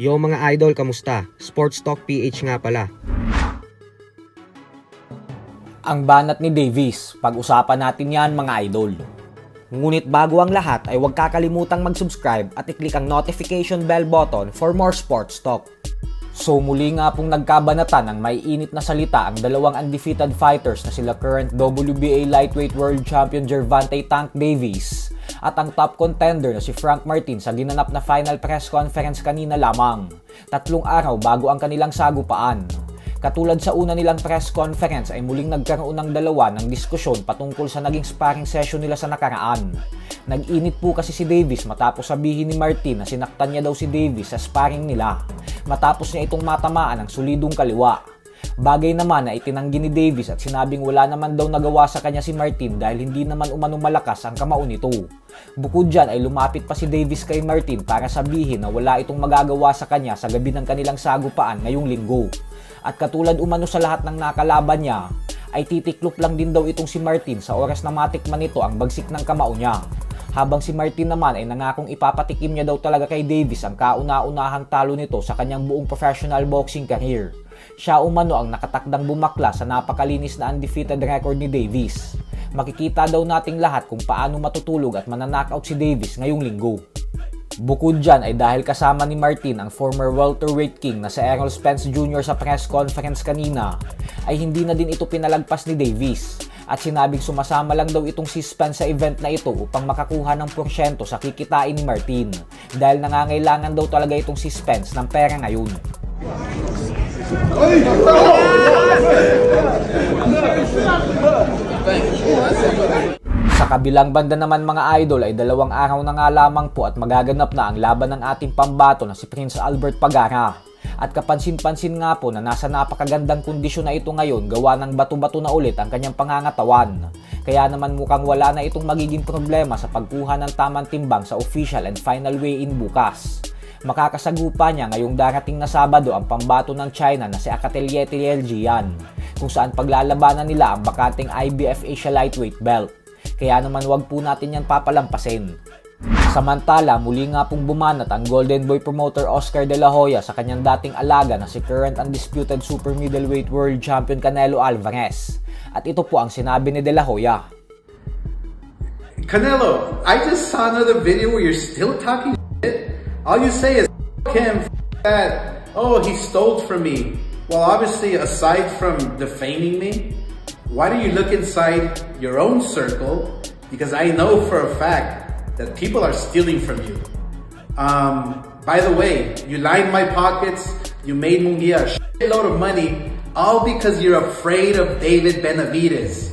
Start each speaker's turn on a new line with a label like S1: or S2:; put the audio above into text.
S1: Yo mga idol, kamusta? Sports Talk PH nga pala.
S2: Ang banat ni Davies, pag-usapan natin yan mga idol. Ngunit bago ang lahat ay huwag kakalimutang mag-subscribe at i-click ang notification bell button for more sports talk. So muli nga pong nagkabanatan ng may init na salita ang dalawang undefeated fighters na sila current WBA Lightweight World Champion Gervonta Tank Davies at ang top contender na si Frank Martin sa ginanap na final press conference kanina lamang, 3 araw bago ang kanilang sagupaan. Katulad sa una nilang press conference ay muling nagkaroon ng dalawa ng diskusyon patungkol sa naging sparring session nila sa nakaraan. Nag-init po kasi si Davies matapos sabihin ni Martin na sinaktan niya daw si Davies sa sparring nila matapos niya itong matamaan ng solidong kaliwa. Bagay naman na itinanggi ni Davies at sinabing wala naman daw nagawa sa kanya si Martin dahil hindi naman umanong malakas ang kamao nito. Bukod dyan ay lumapit pa si Davies kay Martin para sabihin na wala itong magagawa sa kanya sa gabi ng kanilang sagupaan ngayong linggo. At katulad umano sa lahat ng nakalaban niya, ay titiklop lang din daw itong si Martin sa oras na matikman nito ang bagsik ng kamao niya. Habang si Martin naman ay nangakong ipapatikim niya daw talaga kay Davies ang kauna-unahang talo nito sa kanyang buong professional boxing career. Siya umano ang nakatakdang bumakla sa napakalinis na undefeated record ni Davies. Makikita daw nating lahat kung paano matutulog at mananockout si Davies ngayong linggo. Bukod dyan ay dahil kasama ni Martin ang former welterweight king na si Errol Spence Jr. sa press conference kanina, ay hindi na din ito pinalagpas ni Davies at sinabing sumasama lang daw itong si Spence sa event na ito upang makakuha ng porsyento sa kikitain ni Martin dahil nangangailangan daw talaga itong si Spence ng pera ngayon. Sa kabilang banda naman mga idol ay 2 araw na nga lamang po at magaganap na ang laban ng ating pambato na si Prince Albert Pagara. At kapansin-pansin nga po na nasa napakagandang kondisyon na ito ngayon gawa ng bato-bato na ulit ang kanyang pangangatawan. Kaya naman mukhang wala na itong magiging problema sa pagkuha ng tamang timbang sa official and final weigh-in bukas. Makakasagupa niya ngayong darating na Sabado ang pambato ng China na si Akateljeta Yeljian, kung saan paglalabanan nila ang bakanting IBF Asia Lightweight Belt. Kaya naman wag po natin yan papalampasin. Samantala, muli nga pong bumanat ang Golden Boy promoter Oscar De La Hoya sa kanyang dating alaga na si current undisputed super middleweight world champion Canelo Alvarez. At ito po ang sinabi ni De La Hoya.
S3: Canelo, I just saw another video where you're still talking shit. All you say is him, that, oh, he stole from me. Well, obviously, aside from defaming me, why don't you look inside your own circle? Because I know for a fact that people are stealing from you. By the way, you lined my pockets, you made Munguia a shitload of money, all because you're afraid of David Benavidez.